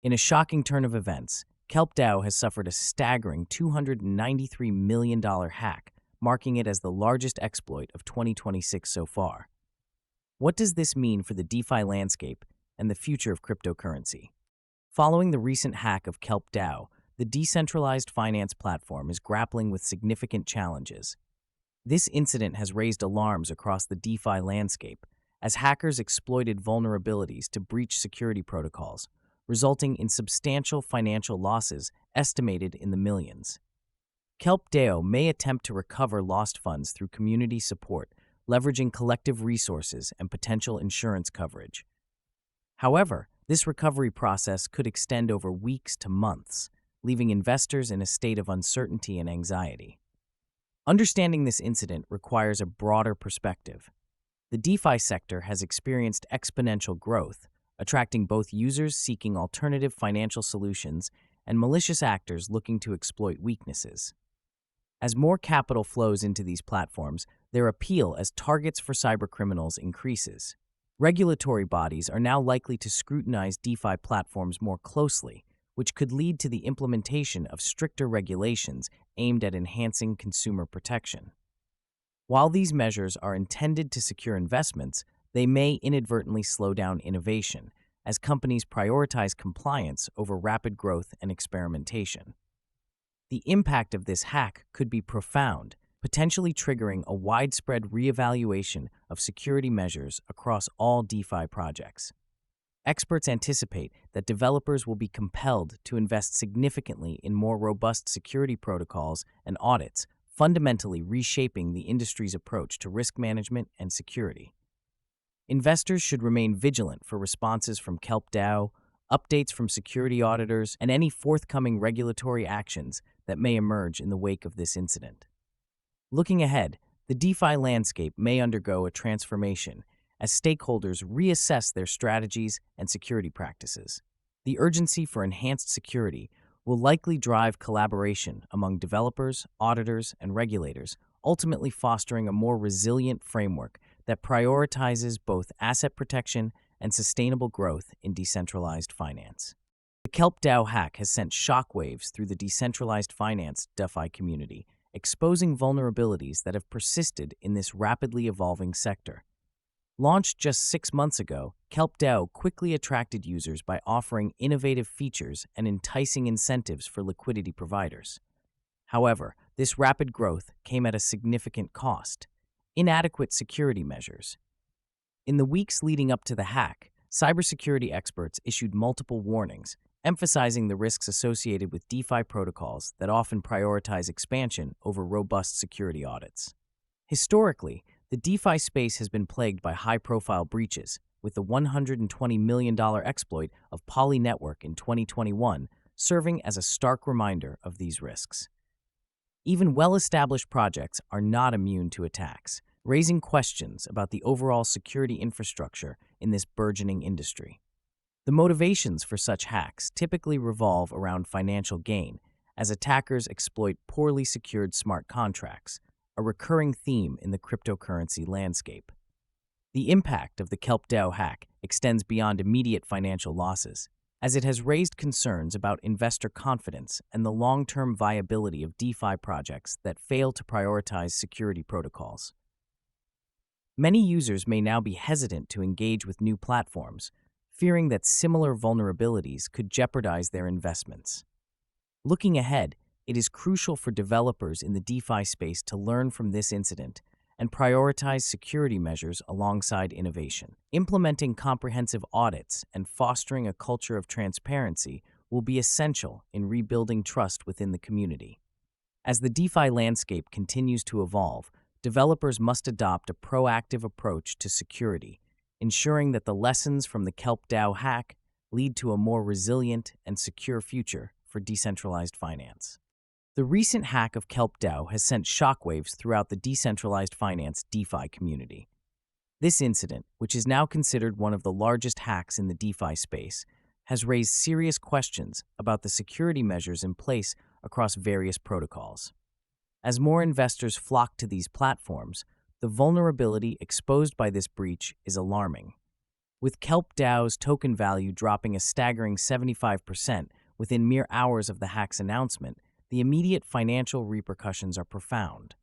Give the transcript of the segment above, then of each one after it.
In a shocking turn of events, Kelp DAO has suffered a staggering $293 million hack, marking it as the largest exploit of 2026 so far. What does this mean for the DeFi landscape and the future of cryptocurrency? Following the recent hack of Kelp DAO, the decentralized finance platform is grappling with significant challenges. This incident has raised alarms across the DeFi landscape as hackers exploited vulnerabilities to breach security protocols, resulting in substantial financial losses estimated in the millions. Kelp DAO may attempt to recover lost funds through community support, leveraging collective resources and potential insurance coverage. However, this recovery process could extend over weeks to months, leaving investors in a state of uncertainty and anxiety. Understanding this incident requires a broader perspective. The DeFi sector has experienced exponential growth, attracting both users seeking alternative financial solutions and malicious actors looking to exploit weaknesses. As more capital flows into these platforms, their appeal as targets for cybercriminals increases. Regulatory bodies are now likely to scrutinize DeFi platforms more closely, which could lead to the implementation of stricter regulations aimed at enhancing consumer protection. While these measures are intended to secure investments, they may inadvertently slow down innovation as companies prioritize compliance over rapid growth and experimentation. The impact of this hack could be profound, potentially triggering a widespread reevaluation of security measures across all DeFi projects. Experts anticipate that developers will be compelled to invest significantly in more robust security protocols and audits, fundamentally reshaping the industry's approach to risk management and security. Investors should remain vigilant for responses from Kelp DAO, updates from security auditors, and any forthcoming regulatory actions that may emerge in the wake of this incident. Looking ahead, the DeFi landscape may undergo a transformation as stakeholders reassess their strategies and security practices. The urgency for enhanced security will likely drive collaboration among developers, auditors, and regulators, ultimately fostering a more resilient framework that prioritizes both asset protection and sustainable growth in decentralized finance. The Kelp DAO hack has sent shockwaves through the decentralized finance DeFi community, exposing vulnerabilities that have persisted in this rapidly evolving sector. Launched just 6 months ago, Kelp DAO quickly attracted users by offering innovative features and enticing incentives for liquidity providers. However, this rapid growth came at a significant cost: inadequate security measures. In the weeks leading up to the hack, cybersecurity experts issued multiple warnings, emphasizing the risks associated with DeFi protocols that often prioritize expansion over robust security audits. Historically, the DeFi space has been plagued by high-profile breaches, with the $120 million exploit of Poly Network in 2021 serving as a stark reminder of these risks. Even well-established projects are not immune to attacks, raising questions about the overall security infrastructure in this burgeoning industry. The motivations for such hacks typically revolve around financial gain, as attackers exploit poorly secured smart contracts, a recurring theme in the cryptocurrency landscape. The impact of the Kelp DAO hack extends beyond immediate financial losses, as it has raised concerns about investor confidence and the long-term viability of DeFi projects that fail to prioritize security protocols. Many users may now be hesitant to engage with new platforms, fearing that similar vulnerabilities could jeopardize their investments. Looking ahead, it is crucial for developers in the DeFi space to learn from this incident and prioritize security measures alongside innovation. Implementing comprehensive audits and fostering a culture of transparency will be essential in rebuilding trust within the community. As the DeFi landscape continues to evolve, developers must adopt a proactive approach to security, ensuring that the lessons from the Kelp DAO hack lead to a more resilient and secure future for decentralized finance. The recent hack of Kelp DAO has sent shockwaves throughout the decentralized finance DeFi community. This incident, which is now considered one of the largest hacks in the DeFi space, has raised serious questions about the security measures in place across various protocols. As more investors flock to these platforms, the vulnerability exposed by this breach is alarming. With Kelp DAO's token value dropping a staggering 75% within mere hours of the hack's announcement, the immediate financial repercussions are profound.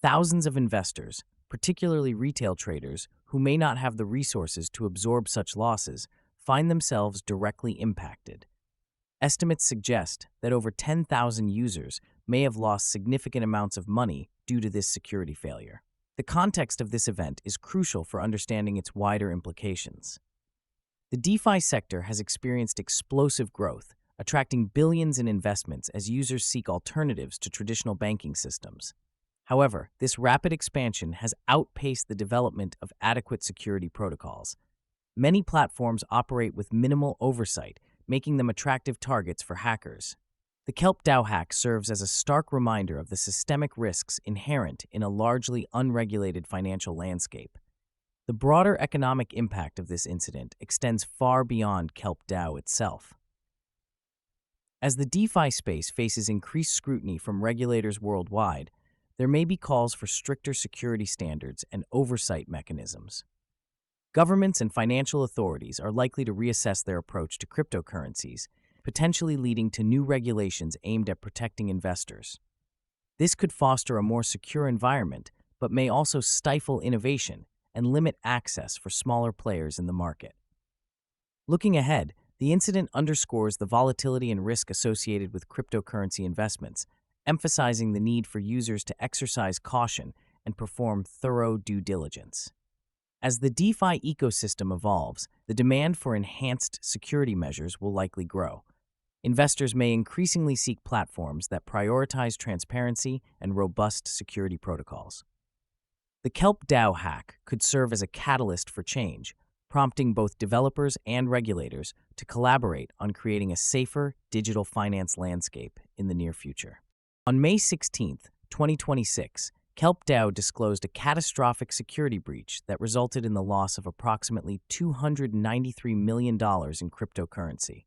Thousands of investors, particularly retail traders who may not have the resources to absorb such losses, find themselves directly impacted. Estimates suggest that over 10,000 users may have lost significant amounts of money due to this security failure. The context of this event is crucial for understanding its wider implications. The DeFi sector has experienced explosive growth, attracting billions in investments as users seek alternatives to traditional banking systems. However, this rapid expansion has outpaced the development of adequate security protocols. Many platforms operate with minimal oversight, making them attractive targets for hackers. The Kelp DAO hack serves as a stark reminder of the systemic risks inherent in a largely unregulated financial landscape. The broader economic impact of this incident extends far beyond Kelp DAO itself. As the DeFi space faces increased scrutiny from regulators worldwide, there may be calls for stricter security standards and oversight mechanisms. Governments and financial authorities are likely to reassess their approach to cryptocurrencies, potentially leading to new regulations aimed at protecting investors. This could foster a more secure environment, but may also stifle innovation and limit access for smaller players in the market. Looking ahead, the incident underscores the volatility and risk associated with cryptocurrency investments, emphasizing the need for users to exercise caution and perform thorough due diligence. As the DeFi ecosystem evolves, the demand for enhanced security measures will likely grow. Investors may increasingly seek platforms that prioritize transparency and robust security protocols. The Kelp DAO hack could serve as a catalyst for change, prompting both developers and regulators to collaborate on creating a safer digital finance landscape in the near future. On May 16, 2026, Kelp DAO disclosed a catastrophic security breach that resulted in the loss of approximately $293 million in cryptocurrency.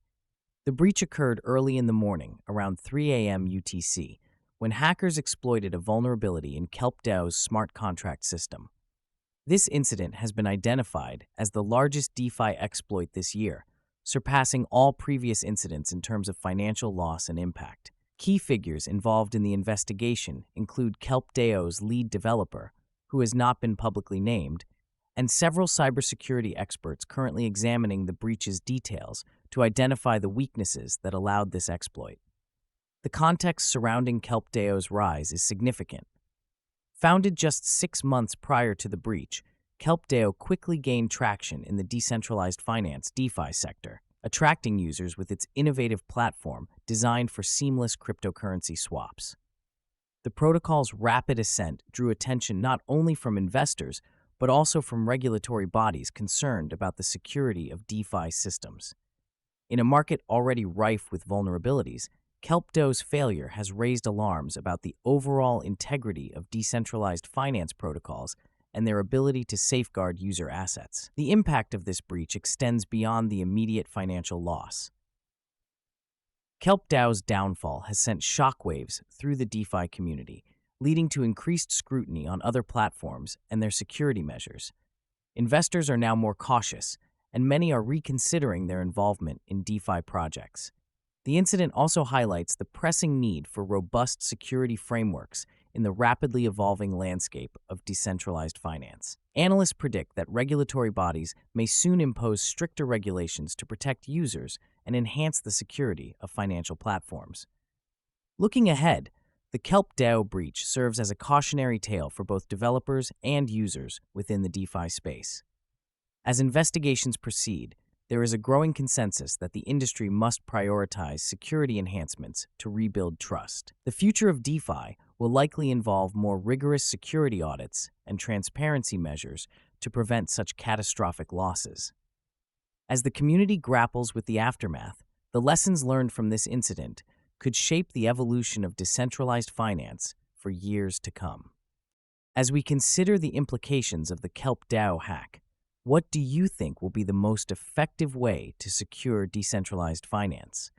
The breach occurred early in the morning, around 3 a.m. UTC, when hackers exploited a vulnerability in Kelp DAO's smart contract system. This incident has been identified as the largest DeFi exploit this year, surpassing all previous incidents in terms of financial loss and impact. Key figures involved in the investigation include Kelp DAO's lead developer, who has not been publicly named, and several cybersecurity experts currently examining the breach's details to identify the weaknesses that allowed this exploit. The context surrounding Kelp DAO's rise is significant. Founded just 6 months prior to the breach, Kelp DAO quickly gained traction in the decentralized finance DeFi sector, attracting users with its innovative platform designed for seamless cryptocurrency swaps. The protocol's rapid ascent drew attention not only from investors, but also from regulatory bodies concerned about the security of DeFi systems. In a market already rife with vulnerabilities, Kelp DAO's failure has raised alarms about the overall integrity of decentralized finance protocols and their ability to safeguard user assets. The impact of this breach extends beyond the immediate financial loss. Kelp DAO's downfall has sent shockwaves through the DeFi community, leading to increased scrutiny on other platforms and their security measures. Investors are now more cautious, and many are reconsidering their involvement in DeFi projects. The incident also highlights the pressing need for robust security frameworks in the rapidly evolving landscape of decentralized finance. Analysts predict that regulatory bodies may soon impose stricter regulations to protect users and enhance the security of financial platforms. Looking ahead, the Kelp DAO breach serves as a cautionary tale for both developers and users within the DeFi space. As investigations proceed, there is a growing consensus that the industry must prioritize security enhancements to rebuild trust. The future of DeFi will likely involve more rigorous security audits and transparency measures to prevent such catastrophic losses. As the community grapples with the aftermath, the lessons learned from this incident could shape the evolution of decentralized finance for years to come. As we consider the implications of the Kelp DAO hack, what do you think will be the most effective way to secure decentralized finance?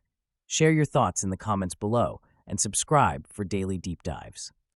Share your thoughts in the comments below and subscribe for daily deep dives.